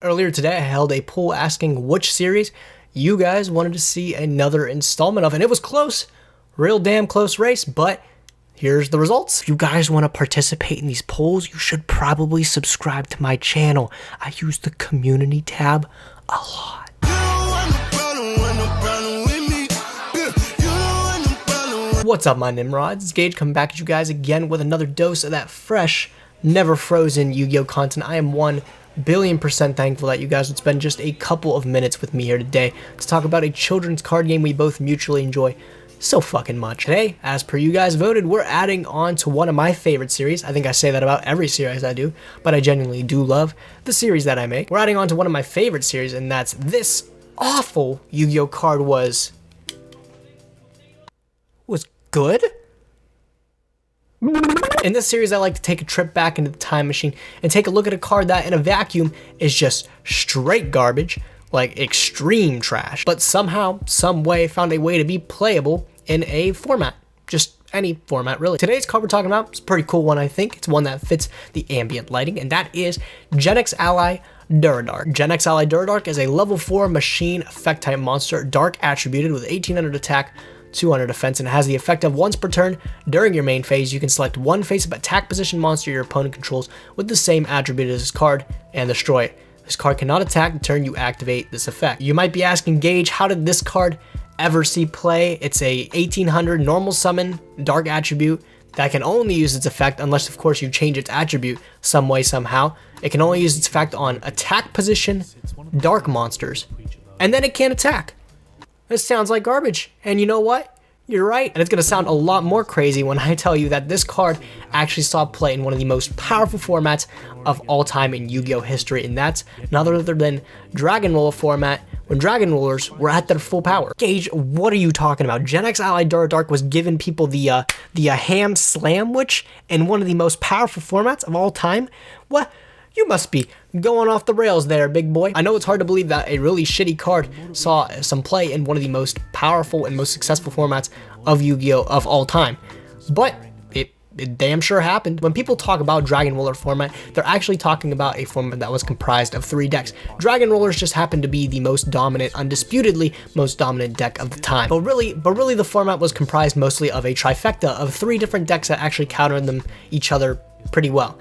Earlier today, I held a poll asking which series you guys wanted to see another installment of, and it was close. Real damn close race, but here's the results. If you guys want to participate in these polls, you should probably subscribe to my channel. I use the community tab a lot. What's up, my Nimrods? It's Gage coming back at you guys again with another dose of that fresh, never frozen Yu-Gi-Oh content. I am 1,000,000,000% thankful that you guys would spend just a couple of minutes with me here today to talk about a children's card game we both mutually enjoy so fucking much. Today, as per you guys voted, we're adding on to one of my favorite series. I think I say that about every series I do, but I genuinely do love the series that I make. We're adding on to one of my favorite series, and that's this awful Yu-Gi-Oh card was good? In this series, I like to take a trip back into the time machine and take a look at a card that in a vacuum is just straight garbage, like extreme trash, but somehow, some way found a way to be playable in a format. Just any format, really. Today's card we're talking about is a pretty cool one, I think. It's one that fits the ambient lighting, and that is Genex Ally Duradark. Genex Ally Duradark is a level 4 machine effect type monster, dark attributed with 1800 attack, 200 defense, and has the effect of once per turn during your main phase, you can select one face-up attack position monster your opponent controls with the same attribute as this card and destroy it. This card cannot attack the turn you activate this effect. You might be asking, Gage, how did this card ever see play? It's a 1800 normal summon dark attribute that can only use its effect unless, of course, you change its attribute some way, somehow. It can only use its effect on attack position dark monsters, and then it can't attack. This sounds like garbage, and you know what? You're right, and it's going to sound a lot more crazy when I tell you that this card actually saw play in one of the most powerful formats of all time in Yu-Gi-Oh history, and that's none other than Dragon Roller format, when Dragon Rollers were at their full power. Gage, what are you talking about? Genex Ally Duradark was giving people the ham slamwich in one of the most powerful formats of all time? What? You must be going off the rails there, big boy. I know it's hard to believe that a really shitty card saw some play in one of the most powerful and most successful formats of Yu-Gi-Oh! Of all time, but it damn sure happened. When people talk about Dragon Roller format, they're actually talking about a format that was comprised of 3 decks. Dragon Rollers just happened to be the most dominant, undisputedly most dominant deck of the time. But really the format was comprised mostly of a trifecta of 3 different decks that actually countered each other pretty well.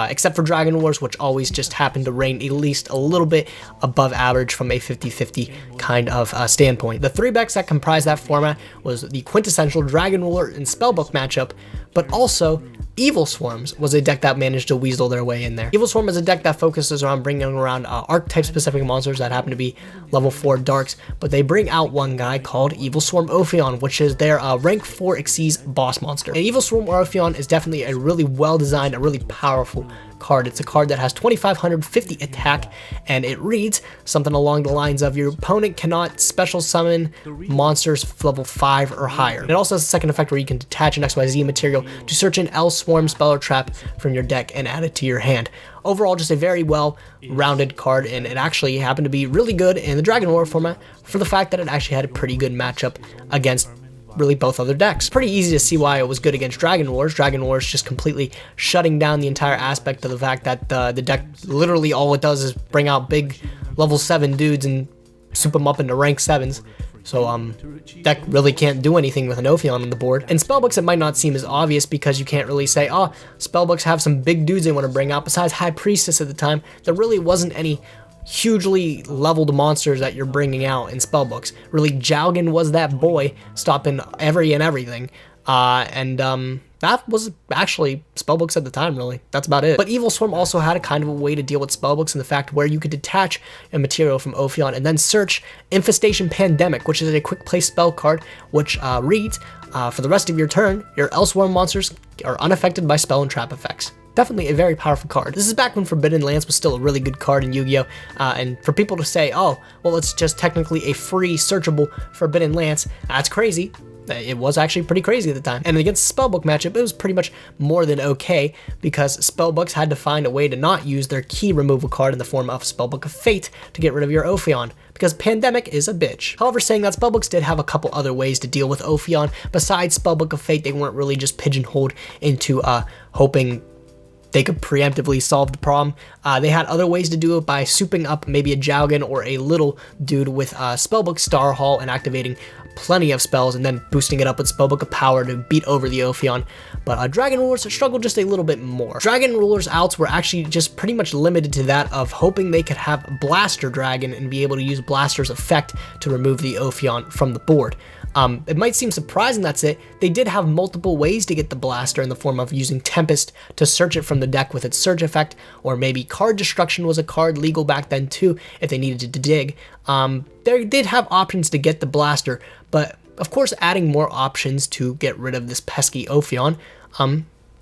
Except for Dragon Wars, which always just happened to reign at least a little bit above average from a 50-50 kind of standpoint. The 3 decks that comprised that format was the quintessential Dragon Ruler and Spellbook matchup, but also Evilswarms was a deck that managed to weasel their way in there. Evilswarm is a deck that focuses around bringing around archetype specific monsters that happen to be level 4 darks, but they bring out one guy called Evilswarm Ophion, which is their rank 4 Xyz boss monster. And Evilswarm Ophion is definitely a really well designed, a really powerful card. It's a card that has 2550 attack, and it reads something along the lines of your opponent cannot special summon monsters level 5 or higher. It also has a second effect where you can detach an XYZ material to search an Evilswarm spell or trap from your deck and add it to your hand. Overall, just a very well-rounded card, and it actually happened to be really good in the Dragon War format for the fact that it actually had a pretty good matchup against really both other decks. Pretty easy to see why it was good against Dragon Wars. Dragon Wars just completely shutting down the entire aspect of the fact that the deck, literally all it does is bring out big level 7 dudes and soup them up into rank 7s. So deck really can't do anything with an Ophion on the board. In Spellbooks, it might not seem as obvious because you can't really say, oh, Spellbooks have some big dudes they want to bring out. Besides High Priestess at the time, there really wasn't any hugely leveled monsters that you're bringing out in Spellbooks. Really, Jowgen was that boy stopping everything. That was actually Spellbooks at the time, really. That's about it. But Evilswarm also had a kind of a way to deal with Spellbooks in the fact where you could detach a material from Ophion and then search Infestation Pandemic, which is a quick play spell card, which reads, for the rest of your turn, your Evilswarm monsters are unaffected by spell and trap effects. Definitely a very powerful card. This is back when Forbidden Lance was still a really good card in Yu-Gi-Oh! And for people to say, oh, well, it's just technically a free searchable Forbidden Lance, that's crazy. It was actually pretty crazy at the time. And against the Spellbook matchup, it was pretty much more than okay because Spellbooks had to find a way to not use their key removal card in the form of Spellbook of Fate to get rid of your Ophion, because Pandemic is a bitch. However, saying that, Spellbooks did have a couple other ways to deal with Ophion. Besides Spellbook of Fate, they weren't really just pigeonholed into hoping they could preemptively solve the problem. They had other ways to do it by souping up maybe a Jowgen or a little dude with Spellbook Star Hall and activating plenty of spells and then boosting it up with Spellbook of Power to beat over the Ophion. But Dragon Rulers struggled just a little bit more. Dragon Rulers outs were actually just pretty much limited to that of hoping they could have Blaster Dragon and be able to use Blaster's effect to remove the Ophion from the board. It might seem surprising that's it. They did have multiple ways to get the Blaster in the form of using Tempest to search it from the deck with its Surge effect, or maybe Card Destruction was a card legal back then too if they needed to dig. They did have options to get the Blaster, but of course adding more options to get rid of this pesky Ophion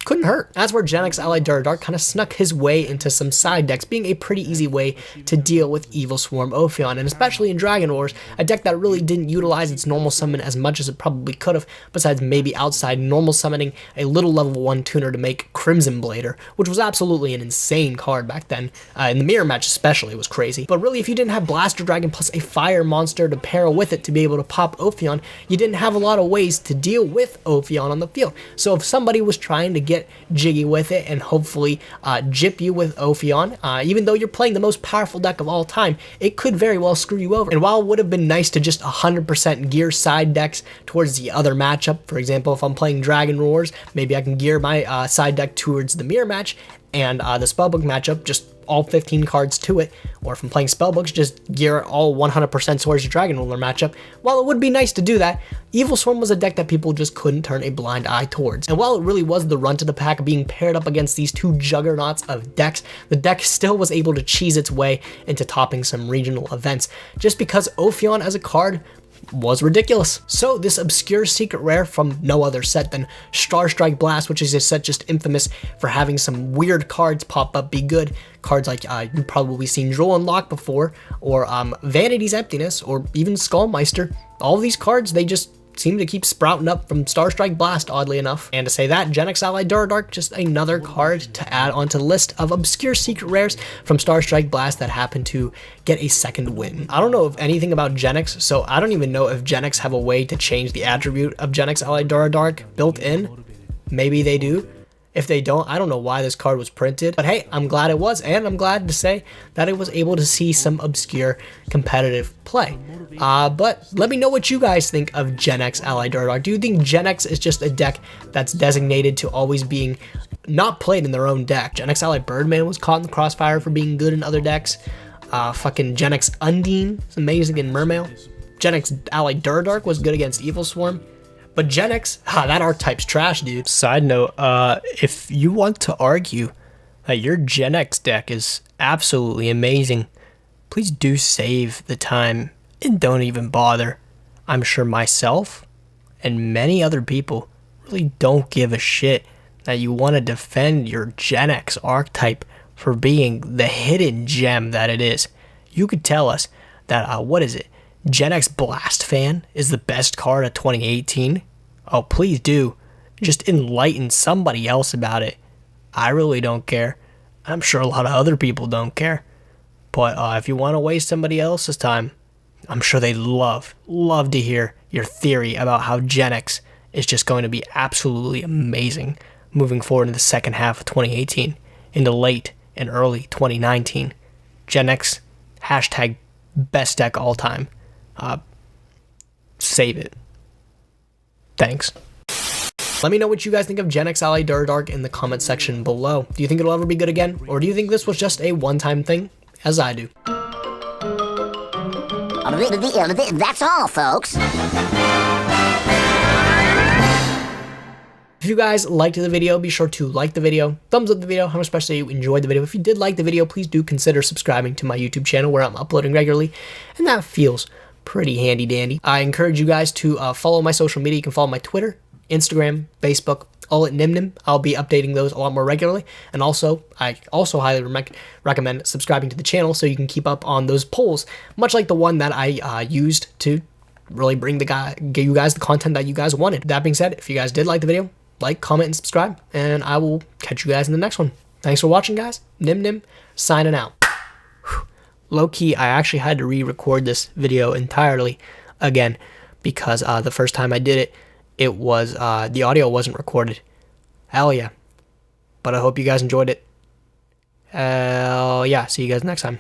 couldn't hurt. That's where Genex Allied Duradark kind of snuck his way into some side decks, being a pretty easy way to deal with Evilswarm Ophion, and especially in Dragon Wars, a deck that really didn't utilize its normal summon as much as it probably could have, besides maybe outside normal summoning a little level 1 tuner to make Crimson Blader, which was absolutely an insane card back then. In the mirror match especially, it was crazy. But really, if you didn't have Blaster Dragon plus a fire monster to pair with it to be able to pop Ophion, you didn't have a lot of ways to deal with Ophion on the field. So if somebody was trying to get jiggy with it and hopefully jip you with Ophion, even though you're playing the most powerful deck of all time, it could very well screw you over. And while it would have been nice to just 100% gear side decks towards the other matchup, for example, if I'm playing Dragon Wars, maybe I can gear my side deck towards the mirror match, and the Spellbook matchup, just all 15 cards to it, or if I'm playing Spellbooks, just gear all 100% towards the Dragon Ruler matchup. While it would be nice to do that, Evilswarm was a deck that people just couldn't turn a blind eye towards. And while it really was the run to the pack being paired up against these two juggernauts of decks, the deck still was able to cheese its way into topping some regional events, just because Ophion as a card was ridiculous. So this obscure secret rare from no other set than Starstrike Blast, which is a set just infamous for having some weird cards pop up be good. Cards like you've probably seen Droll Unlock before, or Vanity's Emptiness, or even Skullmeister. All of these cards, they just seem to keep sprouting up from Starstrike Blast, oddly enough. And to say that, Genex Allied Duradark, just another card to add onto the list of obscure secret rares from Starstrike Blast that happen to get a second win. I don't know of anything about Genex, so I don't even know if Genex have a way to change the attribute of Genex Allied Duradark built in. Maybe they do. If they don't, I don't know why this card was printed, but hey, I'm glad it was, and I'm glad to say that it was able to see some obscure competitive play. But let me know what you guys think of Genex Allied Duradark. Do you think Genex is just a deck that's designated to always being not played in their own deck? Genex Allied Birdman was caught in the crossfire for being good in other decks. Fucking Genex Undine is amazing in Mermail. Genex Allied Duradark was good against Evilswarm. But Genex, that archetype's trash, dude. Side note, if you want to argue that your Genex deck is absolutely amazing, please do save the time and don't even bother. I'm sure myself and many other people really don't give a shit that you want to defend your Genex archetype for being the hidden gem that it is. You could tell us that, what is it? Genex Blast Fan is the best card of 2018. Oh, please do. Just enlighten somebody else about it. I really don't care. I'm sure a lot of other people don't care. But if you want to waste somebody else's time, I'm sure they'd love to hear your theory about how Genex is just going to be absolutely amazing moving forward in the second half of 2018 into late and early 2019. Genex, hashtag best deck all time. Save it. Thanks. Let me know what you guys think of Genex Allied Duradark in the comment section below. Do you think it'll ever be good again? Or do you think this was just a one-time thing, as I do? That's all, folks. If you guys liked the video, be sure to like the video, thumbs up the video, how especially you enjoyed the video. If you did like the video, please do consider subscribing to my YouTube channel where I'm uploading regularly, and that feels pretty handy dandy. I encourage you guys to follow my social media. You can follow my Twitter, Instagram, Facebook, all at Nimnim. I'll be updating those a lot more regularly. And also, I also highly recommend subscribing to the channel so you can keep up on those polls, much like the one that I used to really give you guys the content that you guys wanted. That being said, if you guys did like the video, like, comment, and subscribe, and I will catch you guys in the next one. Thanks for watching, guys. Nimnim, signing out. Low-key, I actually had to re-record this video entirely again because the first time I did it, it was the audio wasn't recorded. Hell yeah. But I hope you guys enjoyed it. Yeah, see you guys next time.